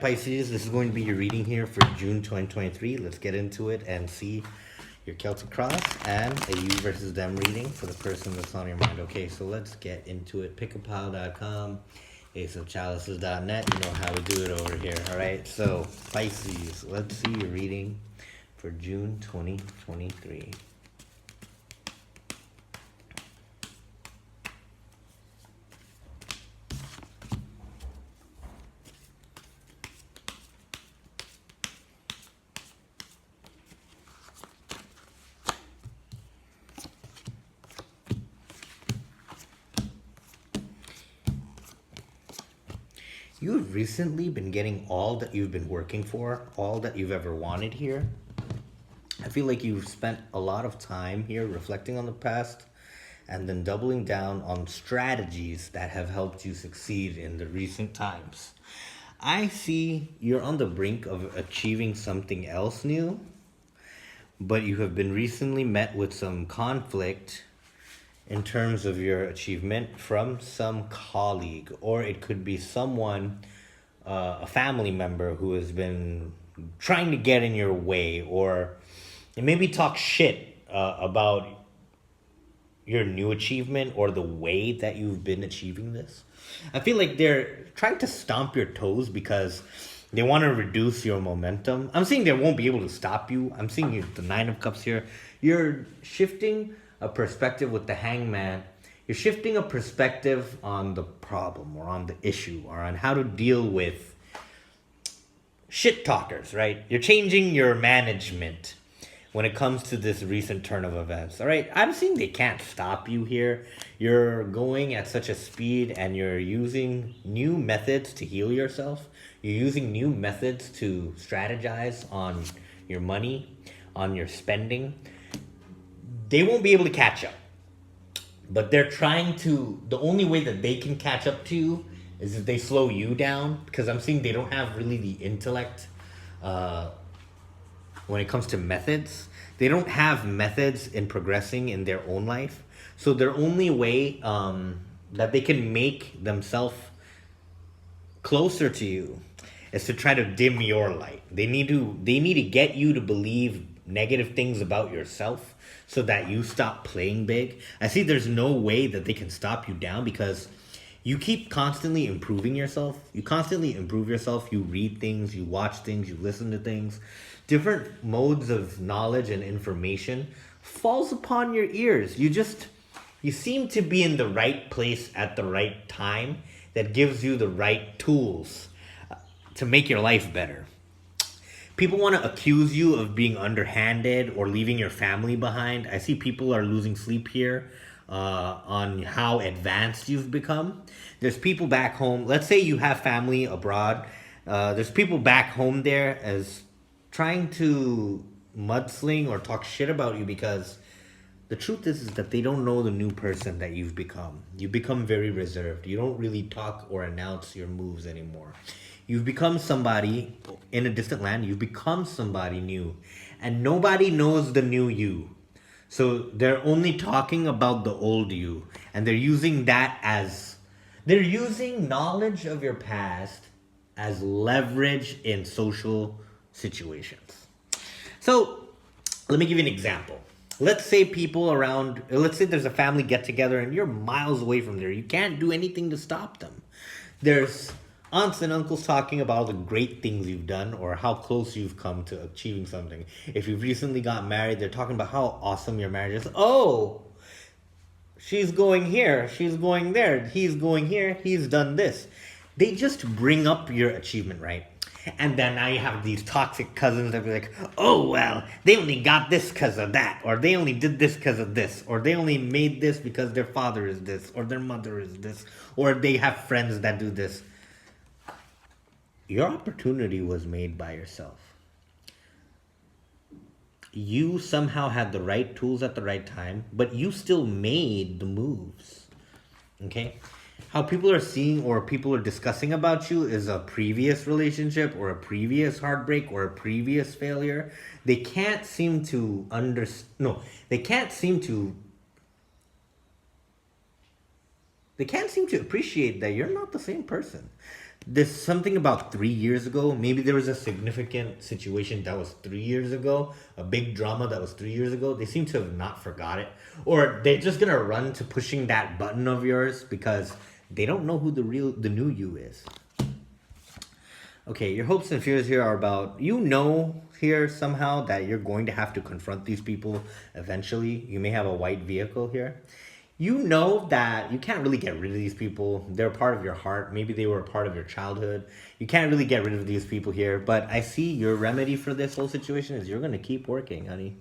Pisces, this is going to be your reading here for June 2023. Let's get into it and see your Celtic cross and a you versus them reading for the person that's on your mind. Okay, so let's get into it. Pickapile.com, aceofchalices.net. You know how we do it over here. All right, so Pisces, let's see your reading for June 2023. You've recently been getting all that you've been working for, all that you've ever wanted here. I feel like you've spent a lot of time here reflecting on the past and then doubling down on strategies that have helped you succeed in the recent times. I see you're on the brink of achieving something else new, but you have been recently met with some conflict in terms of your achievement from some colleague, or it could be someone, a family member who has been trying to get in your way, or maybe talk shit about your new achievement or the way that you've been achieving this. I feel like they're trying to stomp your toes because they want to reduce your momentum. I'm saying they won't be able to stop you. I'm seeing you, the Nine of Cups here. You're shifting a perspective with the Hangman. You're shifting a perspective on the problem or on the issue or on how to deal with shit talkers, right? You're changing your management when it comes to this recent turn of events. All right, I'm seeing they can't stop you here. You're going at such a speed and you're using new methods to heal yourself. You're using new methods to strategize on your money, on your spending. They won't be able to catch up. But they're trying to, the only way that they can catch up to you is if they slow you down, because I'm seeing they don't have really the intellect when it comes to methods. They don't have methods in progressing in their own life. So their only way that they can make themselves closer to you is to try to dim your light. They need to get you to believe negative things about yourself so that you stop playing big. I see there's no way that they can stop you down because you keep constantly improving yourself. You constantly improve yourself. You read things, you watch things, you listen to things. Different modes of knowledge and information falls upon your ears. You seem to be in the right place at the right time that gives you the right tools to make your life better. People want to accuse you of being underhanded or leaving your family behind. I see people are losing sleep here on how advanced you've become. There's people back home. Let's say you have family abroad. There's people back home there as trying to mudsling or talk shit about you because the truth is that they don't know the new person that you've become. You've become very reserved. You don't really talk or announce your moves anymore. You've become somebody in a distant land. You've become somebody new. And nobody knows the new you. So they're only talking about the old you. And they're using they're using knowledge of your past as leverage in social situations. So let me give you an example. Let's say there's a family get together and you're miles away from there. You can't do anything to stop them. There's aunts and uncles talking about the great things you've done or how close you've come to achieving something. If you've recently got married, they're talking about how awesome your marriage is. Oh, she's going here, she's going there, he's going here, he's done this. They just bring up your achievement, right? And then now you have these toxic cousins that be like, oh, well, they only got this because of that, or they only did this because of this, or they only made this because their father is this, or their mother is this, or they have friends that do this. Your opportunity was made by yourself. You somehow had the right tools at the right time, but you still made the moves. Okay? How people are seeing or people are discussing about you is a previous relationship or a previous heartbreak or a previous failure. They can't seem to appreciate that you're not the same person. There's something about 3 years ago. Maybe there was a significant situation that was 3 years ago, a big drama that was 3 years ago. They seem to have not forgot it, or they're just gonna run to pushing that button of yours because they don't know who the new you is. Okay, your hopes and fears here are about, here somehow that you're going to have to confront these people eventually. You may have a white vehicle here. You know that you can't really get rid of these people. They're a part of your heart. Maybe they were a part of your childhood. You can't really get rid of these people here. But I see your remedy for this whole situation is you're going to keep working, honey.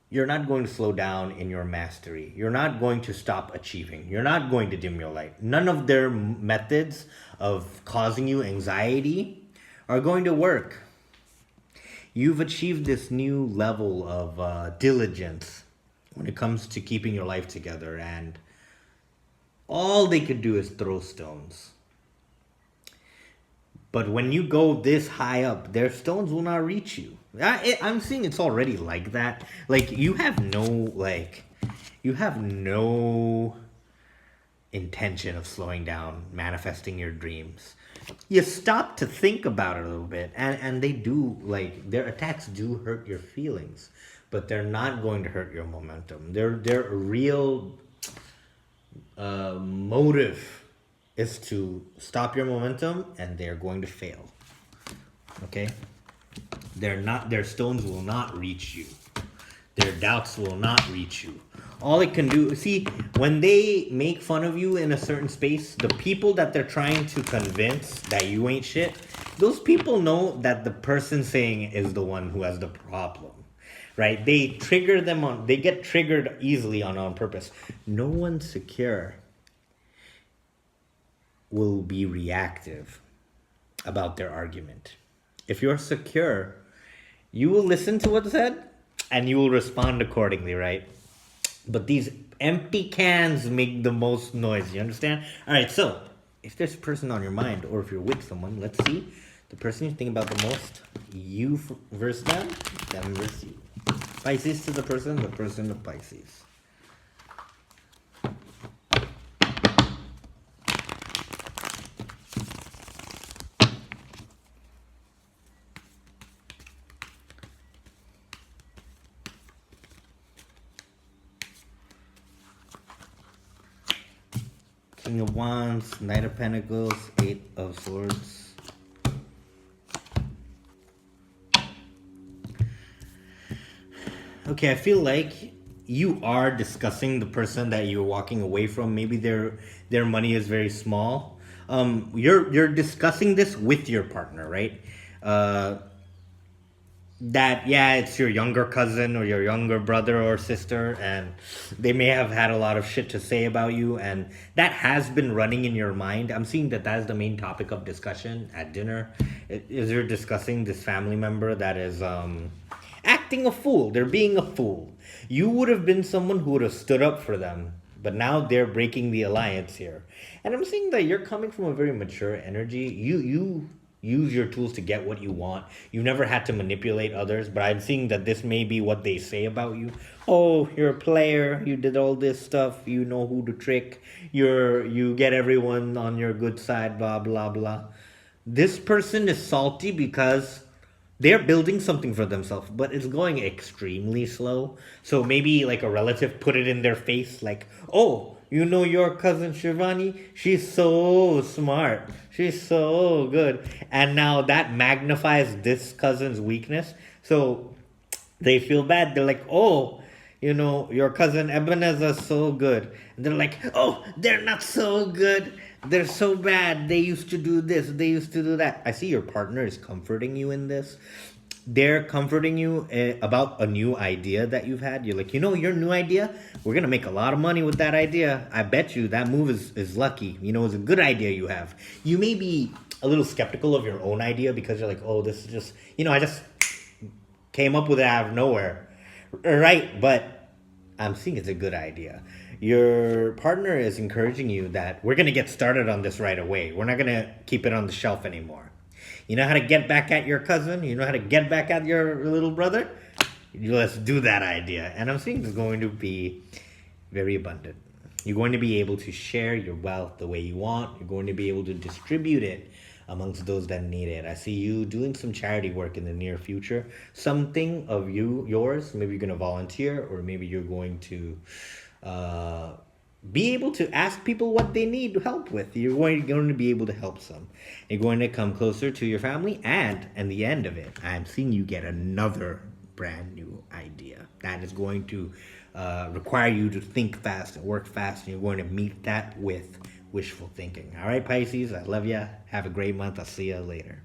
You're not going to slow down in your mastery. You're not going to stop achieving. You're not going to dim your light. None of their methods of causing you anxiety are going to work. You've achieved this new level of diligence when it comes to keeping your life together, and all they could do is throw stones. But when you go this high up, their stones will not reach you. I'm seeing it's already like that. Like you have no intention of slowing down, manifesting your dreams. You stop to think about it a little bit, and they do, like, their attacks do hurt your feelings, but they're not going to hurt your momentum. Their real motive is to stop your momentum, and they're going to fail. Okay? Their stones will not reach you. Their doubts will not reach you. All it can do, see, when they make fun of you in a certain space, the people that they're trying to convince that you ain't shit, those people know that the person saying is the one who has the problem, right? They get triggered easily on purpose. No one secure will be reactive about their argument. If you're secure, you will listen to what's said and you will respond accordingly, right? But these empty cans make the most noise, you understand? All right, so if there's a person on your mind, or if you're with someone, let's see. The person you think about the most, you versus them versus you. Pisces to the person to Pisces. King of Wands, Knight of Pentacles, Eight of Swords. Okay, I feel like you are discussing the person that you're walking away from. Maybe their money is very small. You're discussing this with your partner, right? That, yeah, it's your younger cousin or your younger brother or sister, and they may have had a lot of shit to say about you, and that has been running in your mind. I'm seeing that is the main topic of discussion at dinner. Is you're discussing this family member that is acting a fool. They're being a fool. You would have been someone who would have stood up for them, but now they're breaking the alliance here. And I'm seeing that you're coming from a very mature energy. You use your tools to get what you want. You never had to manipulate others, but I'm seeing that this may be what they say about you. Oh, you're a player. You did all this stuff. You know who to trick. You get everyone on your good side, blah, blah, blah. This person is salty because they're building something for themselves, but it's going extremely slow. So maybe like a relative put it in their face, like, oh, you know your cousin Shivani? She's so smart. She's so good. And now that magnifies this cousin's weakness. So they feel bad. They're like, oh, your cousin Ebenezer's so good. And they're like, oh, they're not so good. They're so bad. They used to do this. They used to do that. I see your partner is comforting you in this. They're comforting you about a new idea that you've had. You're like, your new idea? We're going to make a lot of money with that idea. I bet you that move is lucky. It's a good idea you have. You may be a little skeptical of your own idea because you're like, oh, this is just, I just came up with it out of nowhere. Right, but I'm seeing it's a good idea. Your partner is encouraging you that we're going to get started on this right away. We're not going to keep it on the shelf anymore. You know how to get back at your cousin? You know how to get back at your little brother? Let's do that idea. And I'm seeing it's going to be very abundant. You're going to be able to share your wealth the way you want. You're going to be able to distribute it amongst those that need it. I see you doing some charity work in the near future. Something of yours, maybe you're going to volunteer, or maybe you're going to uh, be able to ask people what they need help with. You're going to be able to help some. You're going to come closer to your family, and in the end of it, I'm seeing you get another brand new idea that is going to require you to think fast and work fast, and you're going to meet that with wishful thinking. All right, Pisces, I love ya. Have a great month. I'll see you later.